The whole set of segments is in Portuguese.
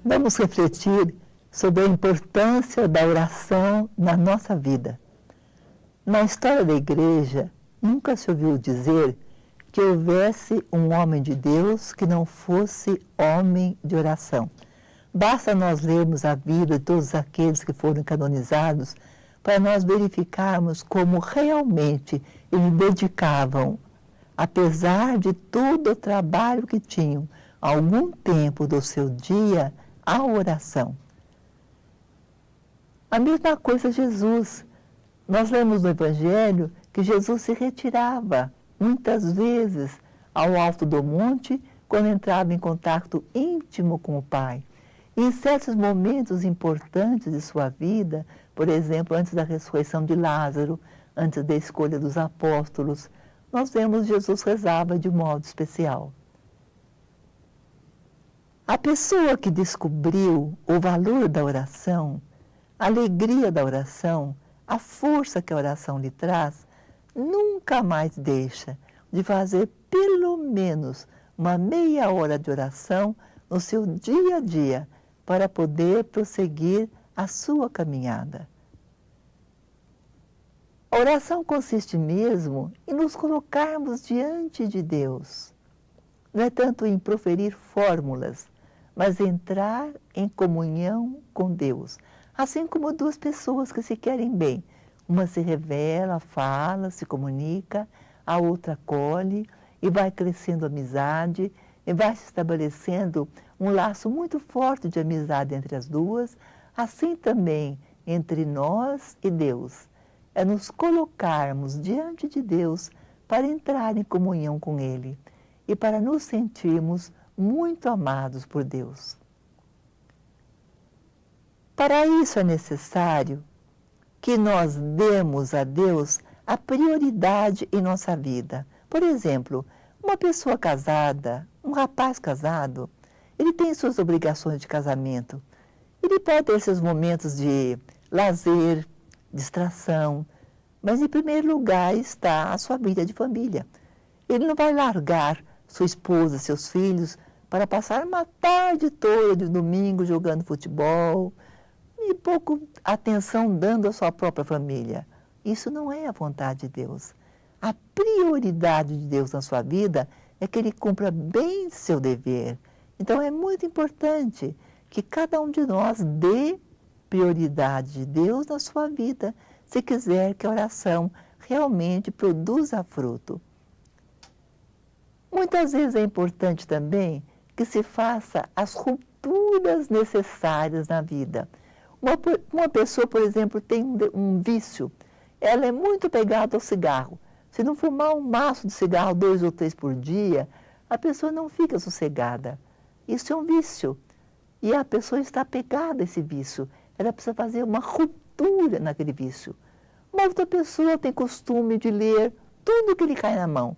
Vamos refletir sobre a importância da oração na nossa vida. Na história da igreja, nunca se ouviu dizer que houvesse um homem de Deus que não fosse homem de oração. Basta nós lermos a vida de todos aqueles que foram canonizados para nós verificarmos como realmente eles dedicavam, apesar de todo o trabalho que tinham, algum tempo do seu dia à oração. A mesma coisa Jesus. Nós lemos no Evangelho que Jesus se retirava, muitas vezes, ao alto do monte, quando entrava em contato íntimo com o Pai. E em certos momentos importantes de sua vida, por exemplo, antes da ressurreição de Lázaro, antes da escolha dos apóstolos, nós vemos que Jesus rezava de modo especial. A pessoa que descobriu o valor da oração, a alegria da oração, a força que a oração lhe traz, nunca mais deixa de fazer pelo menos uma meia hora de oração no seu dia a dia para poder prosseguir a sua caminhada. A oração consiste mesmo em nos colocarmos diante de Deus. Não é tanto em proferir fórmulas, mas entrar em comunhão com Deus. Assim como duas pessoas que se querem bem. Uma se revela, fala, se comunica, a outra acolhe e vai crescendo amizade e vai se estabelecendo um laço muito forte de amizade entre as duas, assim também entre nós e Deus. É nos colocarmos diante de Deus para entrar em comunhão com Ele e para nos sentirmos muito amados por Deus. Para isso é necessário que nós demos a Deus a prioridade em nossa vida. Por exemplo, uma pessoa casada, um rapaz casado, ele tem suas obrigações de casamento. Ele pode ter seus momentos de lazer, distração, mas em primeiro lugar está a sua vida de família. Ele não vai largar sua esposa, seus filhos, para passar uma tarde toda de domingo jogando futebol e pouco atenção dando à sua própria família. Isso não é a vontade de Deus. A prioridade de Deus na sua vida é que Ele cumpra bem seu dever. Então é muito importante que cada um de nós dê prioridade de Deus na sua vida, se quiser que a oração realmente produza fruto. Muitas vezes é importante também que se faça as rupturas necessárias na vida. Uma pessoa, por exemplo, tem um vício. Ela é muito pegada ao cigarro. Se não fumar um maço de cigarro 2 ou 3 por dia, a pessoa não fica sossegada. Isso é um vício. E a pessoa está pegada a esse vício. Ela precisa fazer uma ruptura naquele vício. Uma outra pessoa tem costume de ler tudo que lhe cai na mão,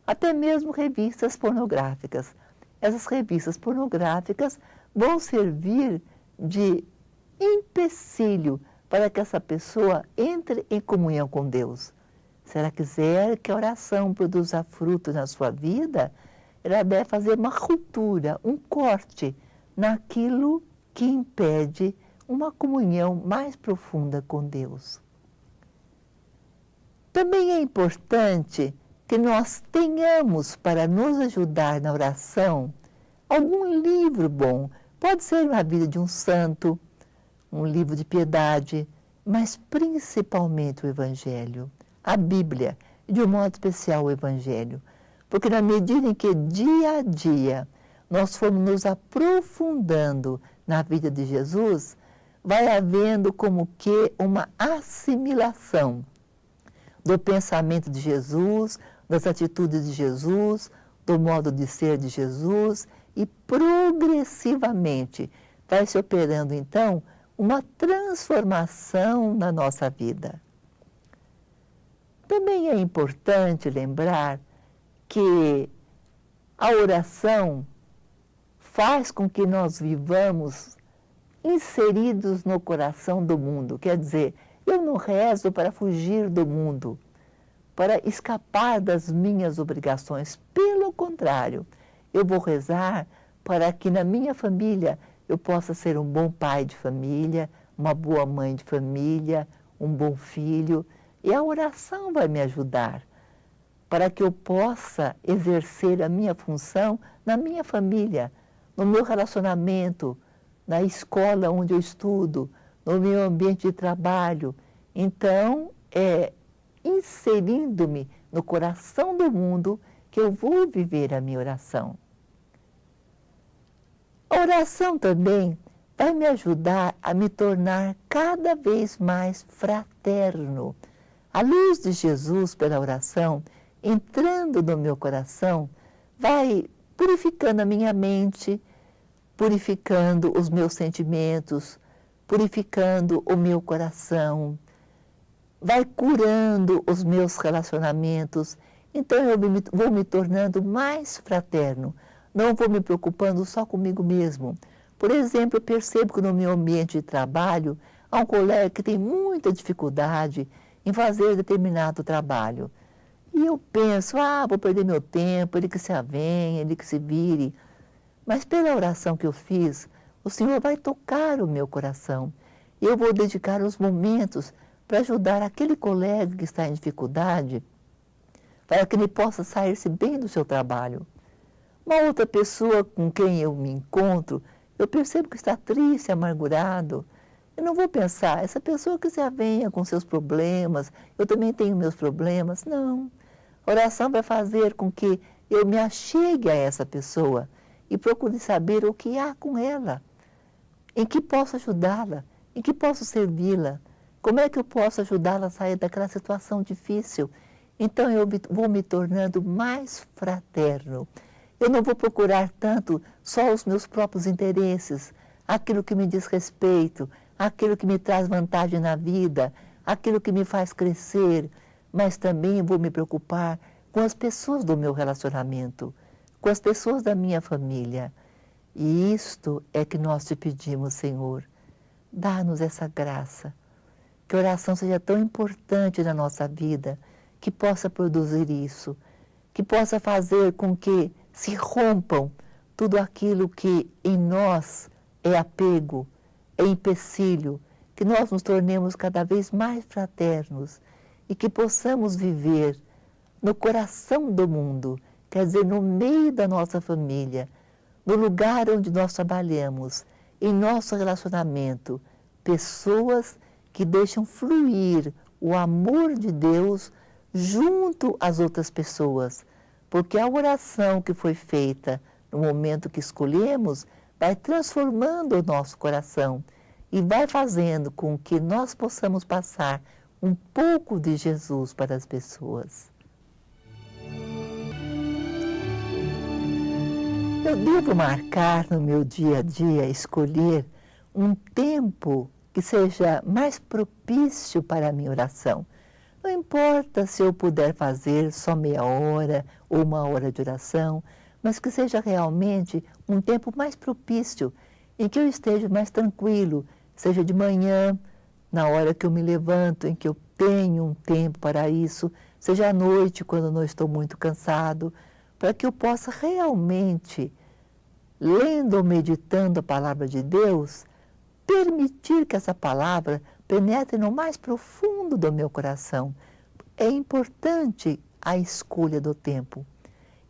até mesmo revistas pornográficas. Essas revistas pornográficas vão servir de empecilho para que essa pessoa entre em comunhão com Deus. Se ela quiser que a oração produza fruto na sua vida, ela deve fazer uma ruptura, um corte naquilo que impede uma comunhão mais profunda com Deus. Também é importante que nós tenhamos para nos ajudar na oração algum livro bom. Pode ser a vida de um santo, um livro de piedade, mas principalmente o Evangelho, a Bíblia, e de um modo especial o Evangelho. Porque na medida em que dia a dia nós formos nos aprofundando na vida de Jesus, vai havendo como que uma assimilação do pensamento de Jesus, das atitudes de Jesus, do modo de ser de Jesus, e progressivamente vai se operando então uma transformação na nossa vida. Também é importante lembrar que a oração faz com que nós vivamos inseridos no coração do mundo. Quer dizer, eu não rezo para fugir do mundo, para escapar das minhas obrigações. Pelo contrário, eu vou rezar para que na minha família eu possa ser um bom pai de família, uma boa mãe de família, um bom filho. E a oração vai me ajudar para que eu possa exercer a minha função na minha família, no meu relacionamento, na escola onde eu estudo, no meu ambiente de trabalho. Então, inserindo-me no coração do mundo que eu vou viver a minha oração. A oração também vai me ajudar a me tornar cada vez mais fraterno. A luz de Jesus pela oração, entrando no meu coração, vai purificando a minha mente, purificando os meus sentimentos, purificando o meu coração, vai curando os meus relacionamentos. Então eu vou me tornando mais fraterno, não vou me preocupando só comigo mesmo. Por exemplo, eu percebo que no meu ambiente de trabalho há um colega que tem muita dificuldade em fazer determinado trabalho. E eu penso, vou perder meu tempo, ele que se avenha, ele que se vire. Mas pela oração que eu fiz, o Senhor vai tocar o meu coração. E eu vou dedicar os momentos para ajudar aquele colega que está em dificuldade, para que ele possa sair-se bem do seu trabalho. Uma outra pessoa com quem eu me encontro, eu percebo que está triste, amargurado. Eu não vou pensar, essa pessoa que se avenha com seus problemas, eu também tenho meus problemas. Não. A oração vai fazer com que eu me achegue a essa pessoa e procure saber o que há com ela, em que posso ajudá-la, em que posso servi-la, como é que eu posso ajudá-la a sair daquela situação difícil. Então eu vou me tornando mais fraterno. Eu não vou procurar tanto só os meus próprios interesses, aquilo que me diz respeito, aquilo que me traz vantagem na vida, aquilo que me faz crescer, mas também vou me preocupar com as pessoas do meu relacionamento, com as pessoas da minha família. E isto é que nós te pedimos, Senhor, dá-nos essa graça, que a oração seja tão importante na nossa vida, que possa produzir isso, que possa fazer com que se rompam tudo aquilo que em nós é apego, é empecilho, que nós nos tornemos cada vez mais fraternos e que possamos viver no coração do mundo, quer dizer, no meio da nossa família, no lugar onde nós trabalhamos, em nosso relacionamento, pessoas que deixam fluir o amor de Deus junto às outras pessoas, porque a oração que foi feita no momento que escolhemos vai transformando o nosso coração e vai fazendo com que nós possamos passar um pouco de Jesus para as pessoas. Eu devo marcar no meu dia a dia, escolher um tempo que seja mais propício para a minha oração. Não importa se eu puder fazer só meia hora ou uma hora de oração, mas que seja realmente um tempo mais propício, em que eu esteja mais tranquilo, seja de manhã, na hora que eu me levanto, em que eu tenho um tempo para isso, seja à noite, quando não estou muito cansado, para que eu possa realmente, lendo ou meditando a palavra de Deus, permitir que essa palavra penetre no mais profundo do meu coração. É importante a escolha do tempo.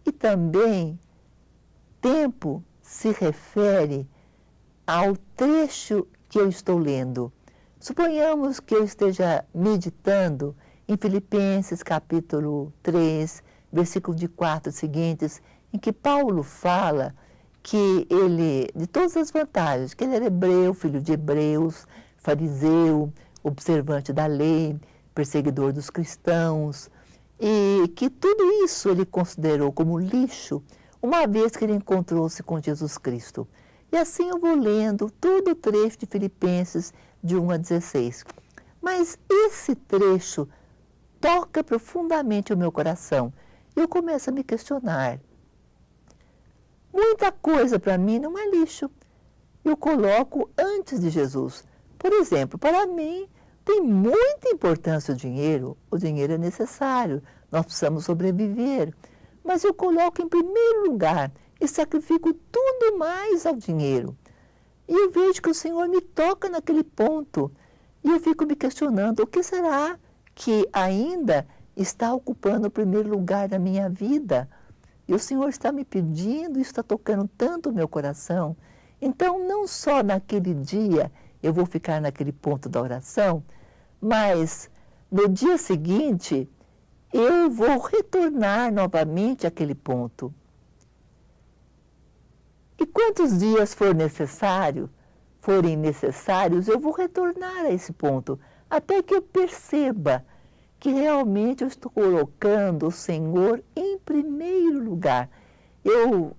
E também, tempo se refere ao trecho que eu estou lendo. Suponhamos que eu esteja meditando em Filipenses capítulo 3, versículo de 4 seguintes, em que Paulo fala que ele, de todas as vantagens, que ele era hebreu, filho de hebreus, fariseu, observante da lei, perseguidor dos cristãos, e que tudo isso ele considerou como lixo, uma vez que ele encontrou-se com Jesus Cristo. E assim eu vou lendo todo o trecho de Filipenses de 1 a 16. Mas esse trecho toca profundamente o meu coração. Eu começo a me questionar. Muita coisa para mim não é lixo. Eu coloco antes de Jesus. Por exemplo, para mim tem muita importância o dinheiro. O dinheiro é necessário, nós precisamos sobreviver. Mas eu coloco em primeiro lugar e sacrifico tudo mais ao dinheiro. E eu vejo que o Senhor me toca naquele ponto. E eu fico me questionando, o que será que ainda está ocupando o primeiro lugar na minha vida? E o Senhor está me pedindo, isso está tocando tanto o meu coração. Então, não só naquele dia eu vou ficar naquele ponto da oração, mas no dia seguinte eu vou retornar novamente àquele ponto. E quantos dias forem necessários, eu vou retornar a esse ponto, até que eu perceba que realmente eu estou colocando o Senhor em primeiro lugar. Eu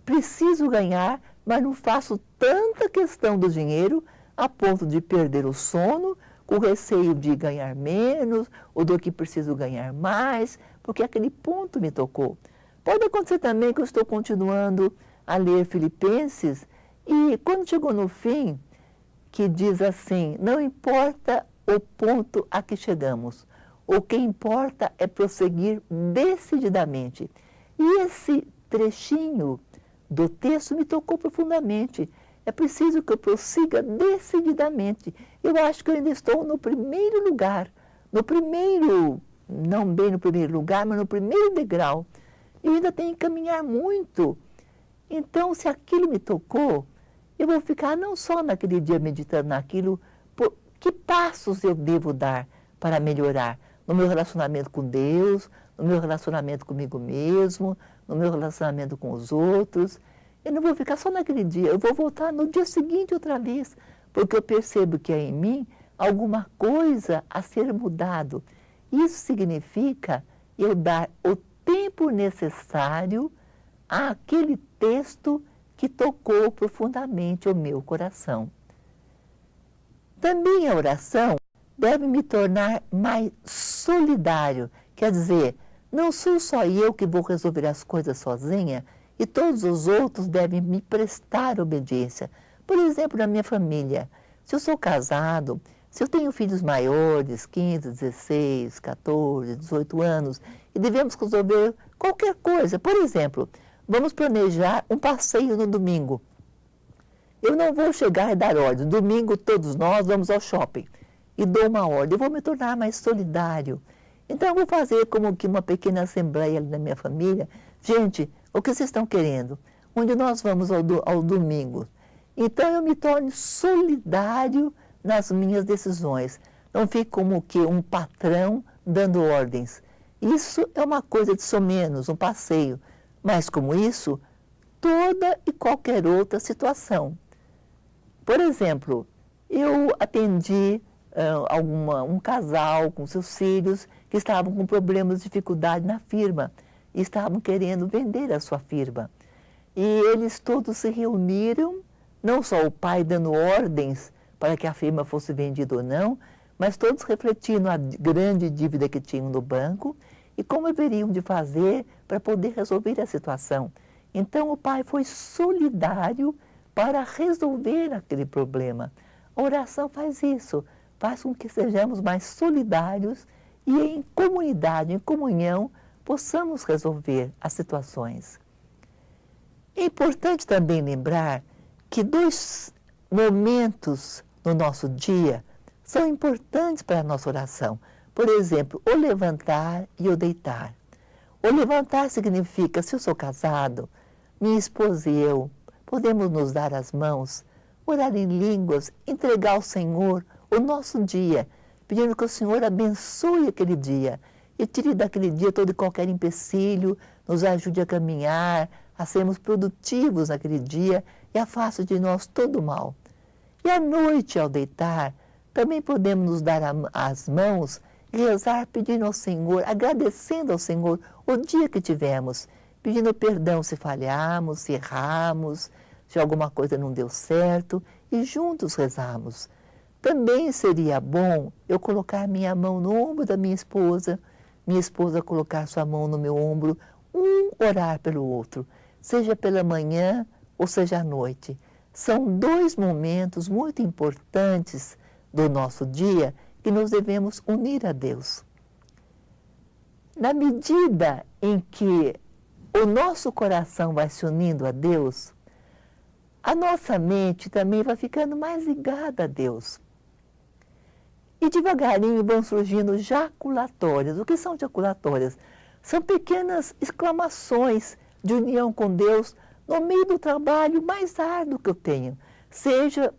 preciso ganhar, mas não faço tanta questão do dinheiro a ponto de perder o sono, com receio de ganhar menos, ou do que preciso ganhar mais, porque aquele ponto me tocou. Pode acontecer também que eu estou continuando a ler Filipenses, e quando chegou no fim, que diz assim, não importa o ponto a que chegamos, o que importa é prosseguir decididamente. E esse trechinho do texto me tocou profundamente. É preciso que eu prossiga decididamente. Eu acho que eu ainda estou no primeiro lugar, não bem no primeiro lugar, mas no primeiro degrau. Eu ainda tenho que caminhar muito. Então, se aquilo me tocou, eu vou ficar não só naquele dia meditando naquilo, que passos eu devo dar para melhorar no meu relacionamento com Deus, no meu relacionamento comigo mesmo, no meu relacionamento com os outros. Eu não vou ficar só naquele dia, eu vou voltar no dia seguinte outra vez, porque eu percebo que é em mim alguma coisa a ser mudado. Isso significa eu dar o tempo necessário àquele texto que tocou profundamente o meu coração. Também a oração deve me tornar mais solidário, quer dizer, não sou só eu que vou resolver as coisas sozinha e todos os outros devem me prestar obediência. Por exemplo, na minha família, se eu sou casado, se eu tenho filhos maiores, 15, 16, 14, 18 anos, e devemos resolver qualquer coisa, por exemplo, vamos planejar um passeio no domingo. Eu não vou chegar e dar ordem. Domingo todos nós vamos ao shopping e dou uma ordem. Eu vou me tornar mais solidário. Então eu vou fazer como que uma pequena assembleia ali na minha família. Gente, o que vocês estão querendo? Onde nós vamos ao domingo? Então eu me torno solidário nas minhas decisões. Não fico como que um patrão dando ordens. Isso é uma coisa de somenos, um passeio. Mas como isso, toda e qualquer outra situação. Por exemplo, eu atendi um casal com seus filhos que estavam com problemas, dificuldade na firma e estavam querendo vender a sua firma. E eles todos se reuniram, não só o pai dando ordens para que a firma fosse vendida ou não, mas todos refletindo a grande dívida que tinham no banco e como haveriam de fazer para poder resolver a situação. Então o pai foi solidário para resolver aquele problema. A oração faz isso, faz com que sejamos mais solidários e em comunidade, em comunhão, possamos resolver as situações. É importante também lembrar que 2 momentos no nosso dia são importantes para a nossa oração. Por exemplo, o levantar e o deitar. O levantar significa, se eu sou casado, minha esposa e eu podemos nos dar as mãos, orar em línguas, entregar ao Senhor o nosso dia, pedindo que o Senhor abençoe aquele dia e tire daquele dia todo e qualquer empecilho, nos ajude a caminhar, a sermos produtivos naquele dia e afaste de nós todo o mal. E à noite, ao deitar, também podemos nos dar as mãos e rezar pedindo ao Senhor, agradecendo ao Senhor o dia que tivemos, pedindo perdão se falharmos, se errarmos, se alguma coisa não deu certo, e juntos rezarmos. Também seria bom eu colocar minha mão no ombro da minha esposa colocar sua mão no meu ombro, orar pelo outro, seja pela manhã ou seja à noite. São 2 momentos muito importantes do nosso dia que nos devemos unir a Deus. Na medida em que o nosso coração vai se unindo a Deus, a nossa mente também vai ficando mais ligada a Deus. E devagarinho vão surgindo jaculatórias. O que são jaculatórias? São pequenas exclamações de união com Deus no meio do trabalho mais árduo que eu tenho. Seja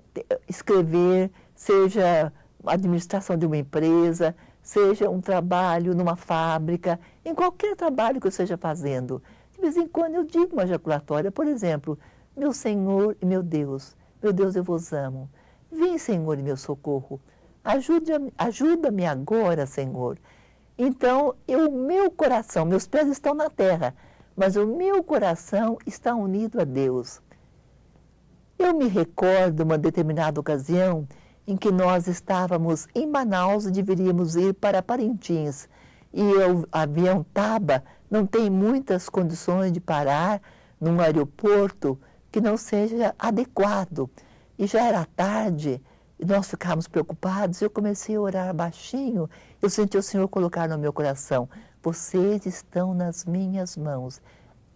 escrever, seja a administração de uma empresa, seja um trabalho numa fábrica, em qualquer trabalho que eu esteja fazendo. De vez em quando eu digo uma jaculatória, por exemplo, meu Senhor e meu Deus eu vos amo. Vem, Senhor, e meu socorro. Ajuda-me agora, Senhor. Então, o meu coração, meus pés estão na terra, mas o meu coração está unido a Deus. Eu me recordo uma determinada ocasião em que nós estávamos em Manaus e deveríamos ir para Parintins. E o avião TABA não tem muitas condições de parar num aeroporto que não seja adequado. E já era tarde, e nós ficávamos preocupados, eu comecei a orar baixinho, eu senti o Senhor colocar no meu coração, vocês estão nas minhas mãos.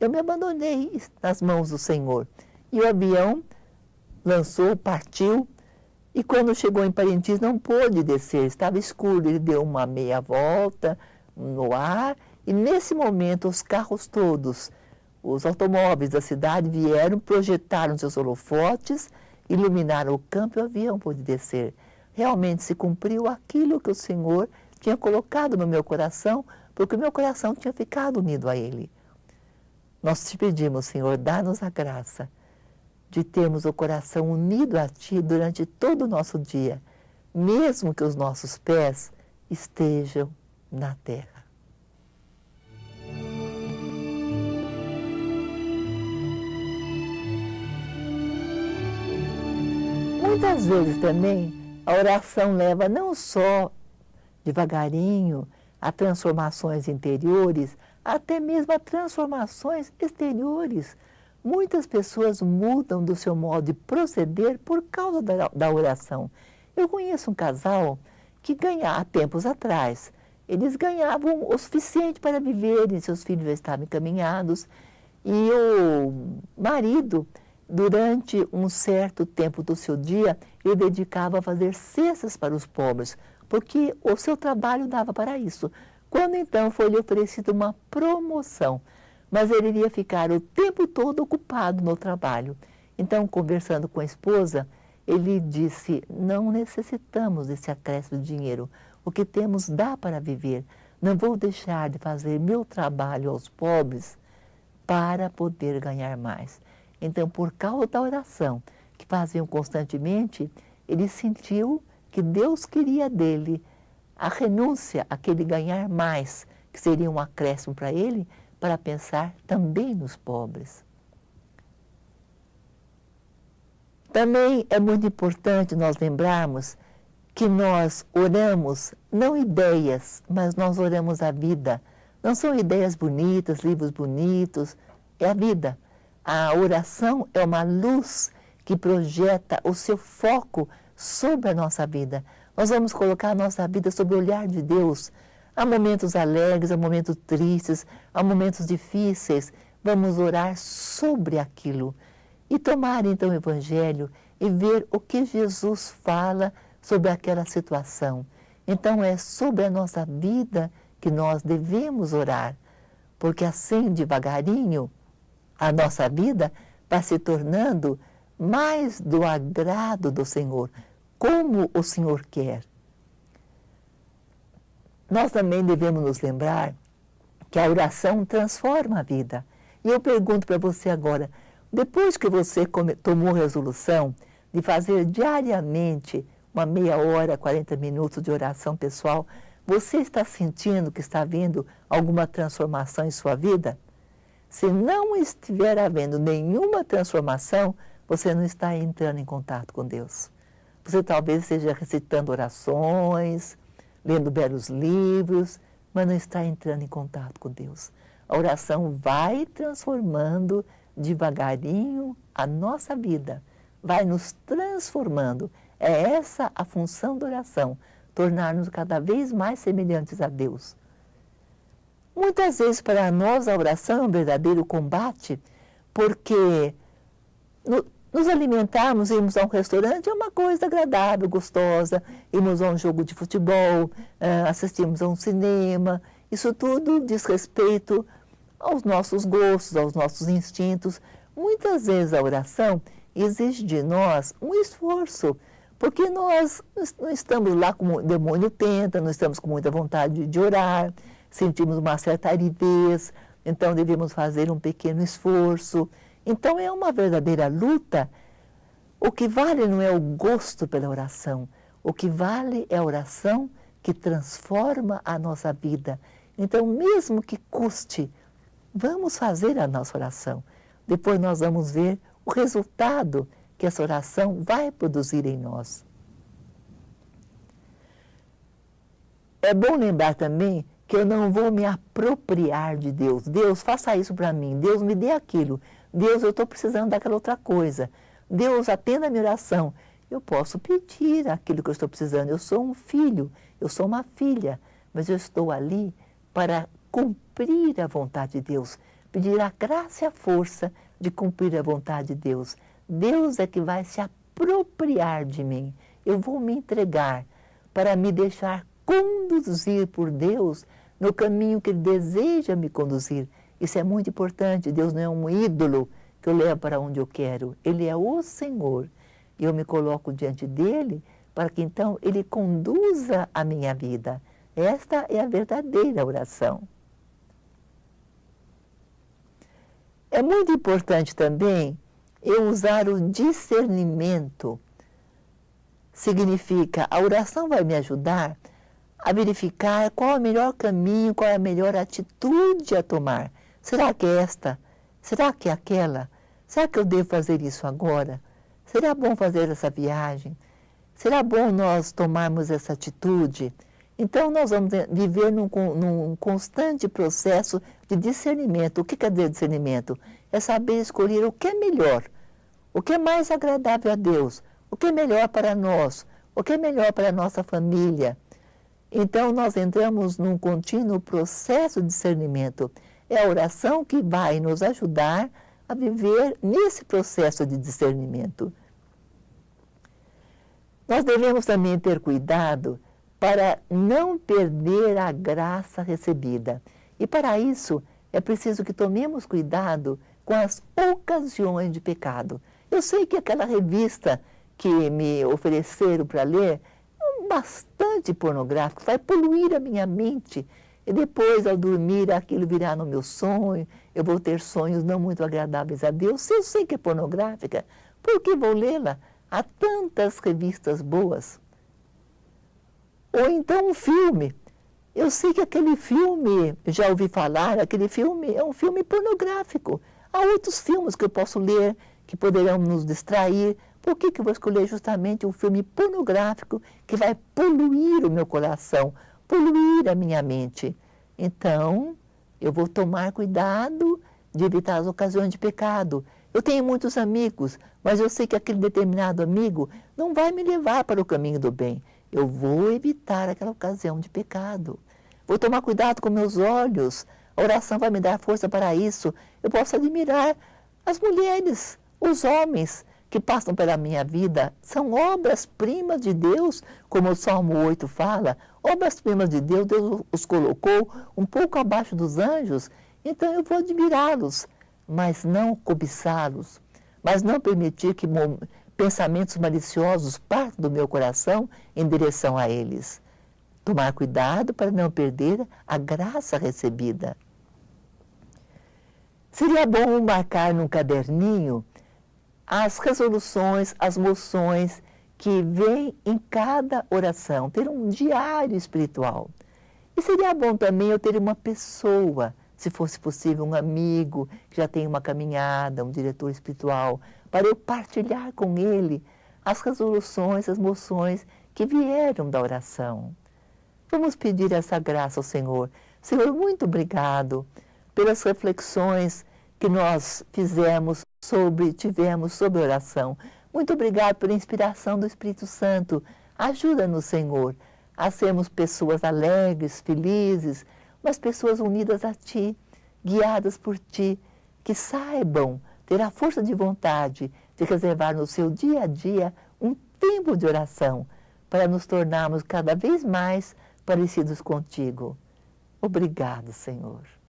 Eu me abandonei nas mãos do Senhor. E o avião lançou, partiu, e quando chegou em Parintins não pôde descer, estava escuro, ele deu uma meia volta no ar, e nesse momento os carros todos, os automóveis da cidade vieram, projetaram seus holofotes, iluminaram o campo e o avião pôde descer. Realmente se cumpriu aquilo que o Senhor tinha colocado no meu coração, porque o meu coração tinha ficado unido a Ele. Nós te pedimos, Senhor, dá-nos a graça de termos o coração unido a Ti durante todo o nosso dia, mesmo que os nossos pés estejam na terra. Muitas vezes também a oração leva não só devagarinho a transformações interiores, até mesmo a transformações exteriores. Muitas pessoas mudam do seu modo de proceder por causa da oração. Eu conheço um casal que há tempos atrás, eles ganhavam o suficiente para viverem, seus filhos já estavam encaminhados, e o marido, durante um certo tempo do seu dia, ele dedicava a fazer cestas para os pobres, porque o seu trabalho dava para isso. Quando então foi-lhe oferecida uma promoção, mas ele iria ficar o tempo todo ocupado no trabalho. Então, conversando com a esposa, ele disse, não necessitamos desse acréscimo de dinheiro, o que temos dá para viver, não vou deixar de fazer meu trabalho aos pobres para poder ganhar mais. Então, por causa da oração que faziam constantemente, ele sentiu que Deus queria dele a renúncia àquele ganhar mais, que seria um acréscimo para ele, para pensar também nos pobres. Também é muito importante nós lembrarmos que nós oramos não ideias, mas nós oramos a vida. Não são ideias bonitas, livros bonitos, é a vida. A oração é uma luz que projeta o seu foco sobre a nossa vida. Nós vamos colocar a nossa vida sob o olhar de Deus. Há momentos alegres, há momentos tristes, há momentos difíceis. Vamos orar sobre aquilo e tomar então o Evangelho e ver o que Jesus fala sobre aquela situação. Então é sobre a nossa vida que nós devemos orar, porque assim devagarinho a nossa vida vai se tornando mais do agrado do Senhor, como o Senhor quer. Nós também devemos nos lembrar que a oração transforma a vida. E eu pergunto para você agora, depois que você tomou a resolução de fazer diariamente uma meia hora, 40 minutos de oração pessoal, você está sentindo que está havendo alguma transformação em sua vida? Se não estiver havendo nenhuma transformação, você não está entrando em contato com Deus. Você talvez esteja recitando orações, lendo belos livros, mas não está entrando em contato com Deus. A oração vai transformando devagarinho a nossa vida, vai nos transformando. É essa a função da oração, tornar-nos cada vez mais semelhantes a Deus. Muitas vezes para nós a oração é um verdadeiro combate, porque Nos alimentarmos, irmos a um restaurante é uma coisa agradável, gostosa, irmos a um jogo de futebol, assistirmos a um cinema, isso tudo diz respeito aos nossos gostos, aos nossos instintos. Muitas vezes a oração exige de nós um esforço, porque nós não estamos lá como o demônio tenta, não estamos com muita vontade de orar, sentimos uma certa aridez, então devemos fazer um pequeno esforço. Então é uma verdadeira luta. O que vale não é o gosto pela oração, o que vale é a oração que transforma a nossa vida. Então, mesmo que custe, vamos fazer a nossa oração. Depois nós vamos ver o resultado que essa oração vai produzir em nós. É bom lembrar também que eu não vou me apropriar de Deus. Deus, faça isso para mim. Deus, me dê aquilo. Deus, eu estou precisando daquela outra coisa. Deus, atenda a minha oração. Eu posso pedir aquilo que eu estou precisando. Eu sou um filho, eu sou uma filha, mas eu estou ali para cumprir a vontade de Deus, pedir a graça e a força de cumprir a vontade de Deus. Deus é que vai se apropriar de mim. Eu vou me entregar para me deixar conduzir por Deus no caminho que Ele deseja me conduzir. Isso é muito importante. Deus não é um ídolo que eu levo para onde eu quero. Ele é o Senhor. E eu me coloco diante dEle para que então Ele conduza a minha vida. Esta é a verdadeira oração. É muito importante também eu usar o discernimento. Significa, a oração vai me ajudar a verificar qual é o melhor caminho, qual é a melhor atitude a tomar. Será que é esta? Será que é aquela? Será que eu devo fazer isso agora? Será bom fazer essa viagem? Será bom nós tomarmos essa atitude? Então, nós vamos viver num constante processo de discernimento. O que quer dizer discernimento? É saber escolher o que é melhor, o que é mais agradável a Deus, o que é melhor para nós, o que é melhor para a nossa família. Então, nós entramos num contínuo processo de discernimento. É a oração que vai nos ajudar a viver nesse processo de discernimento. Nós devemos também ter cuidado para não perder a graça recebida. E para isso, é preciso que tomemos cuidado com as ocasiões de pecado. Eu sei que aquela revista que me ofereceram para ler é bastante pornográfico, vai poluir a minha mente. E depois, ao dormir, aquilo virá no meu sonho, eu vou ter sonhos não muito agradáveis a Deus. Se eu sei que é pornográfica, por que vou lê-la? Há tantas revistas boas. Ou então um filme. Eu sei que aquele filme, já ouvi falar, aquele filme é um filme pornográfico. Há outros filmes que eu posso ler, que poderão nos distrair. Por que eu vou escolher justamente um filme pornográfico que vai poluir o meu coração, poluir a minha mente? Então, eu vou tomar cuidado de evitar as ocasiões de pecado. Eu tenho muitos amigos, mas eu sei que aquele determinado amigo não vai me levar para o caminho do bem. Eu vou evitar aquela ocasião de pecado. Vou tomar cuidado com meus olhos. A oração vai me dar força para isso. Eu posso admirar as mulheres, os homens que passam pela minha vida. São obras-primas de Deus, como o Salmo 8 fala. Obras-primas de Deus, Deus os colocou um pouco abaixo dos anjos. Então eu vou admirá-los, mas não cobiçá-los. Mas não permitir que pensamentos maliciosos partam do meu coração em direção a eles. Tomar cuidado para não perder a graça recebida. Seria bom marcar num caderninho as resoluções, as moções que vêm em cada oração, ter um diário espiritual. E seria bom também eu ter uma pessoa, se fosse possível, um amigo que já tem uma caminhada, um diretor espiritual, para eu partilhar com ele as resoluções, as moções que vieram da oração. Vamos pedir essa graça ao Senhor. Senhor, muito obrigado pelas reflexões que nós tivemos sobre oração. Muito obrigado pela inspiração do Espírito Santo. Ajuda-nos, Senhor, a sermos pessoas alegres, felizes, mas pessoas unidas a Ti, guiadas por Ti, que saibam ter a força de vontade de reservar no seu dia a dia um tempo de oração para nos tornarmos cada vez mais parecidos contigo. Obrigado, Senhor.